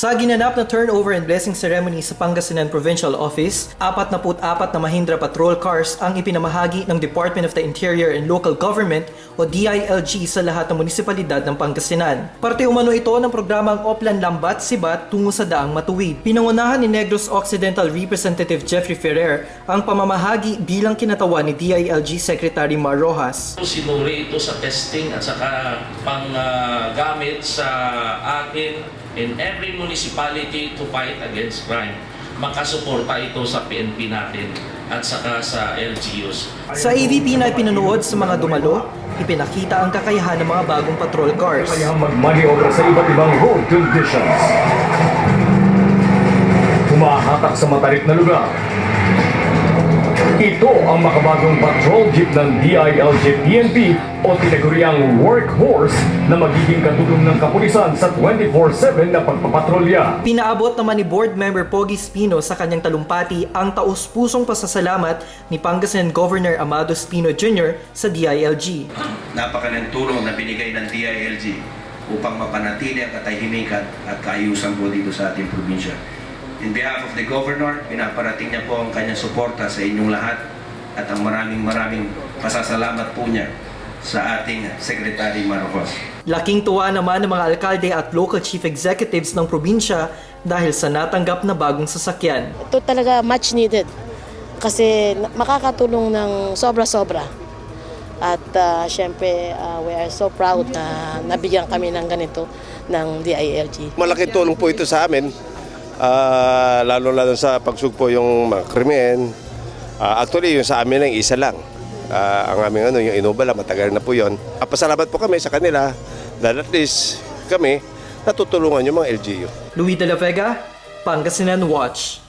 Sa ginanap na turnover and blessing ceremony sa Pangasinan Provincial Office, 44 na Mahindra Patrol Cars ang ipinamahagi ng Department of the Interior and Local Government o DILG sa lahat ng munisipalidad ng Pangasinan. Parte umano ito ng programang Oplan Lambat Sibat tungo sa Daang Matuwid. Pinangunahan ni Negros Occidental Representative Jeffrey Ferrer ang pamamahagi bilang kinatawan ni DILG Secretary Mar Rojas. Sinuri ito sa testing at saka panggamit sa atin in every municipality to fight against crime. Makasuporta ito sa PNP natin at saka sa LGUs. Sa AVP na ipinanood sa mga dumalo, ipinakita ang kakayahan ng mga bagong patrol cars. Kaya magmaniobra sa iba't ibang road conditions. Humahatak sa matarik na lugar. Ito ang makabagong patrol jeep ng DILG PNP o tinaguriang workhorse na magiging katulong ng kapulisan sa 24/7 na pagpapatrolya. Pinaabot naman ni Board Member Pogi Spino sa kanyang talumpati ang taus-pusong pasasalamat ni Pangasinan Governor Amado Spino Jr. sa DILG. Napakalang tulong na binigay ng DILG upang mapanatili ang katahimikan at kaayusan po dito sa ating probinsya. In behalf of the Governor, pinaparating niya po ang kanyang suporta sa inyong lahat at ang maraming pasasalamat po niya sa ating Secretary Mar Rojas. Laking tuwa naman ng mga alkalde at local chief executives ng probinsya dahil sa natanggap na bagong sasakyan. Ito talaga much needed kasi makakatulong ng sobra-sobra. At syempre, we are so proud na nabigyan kami ng ganito ng DILG. Malaking tulong po ito sa amin, lalo sa pagsugpo yung mga krimen. Actually, yung sa amin ang isa lang. Ang aming yung Innova lang, matagal na po yun. Pasalamat po kami sa kanila dahil at least kami natutulungan yung mga LGU. Louis de la Vega, Pangasinan Watch.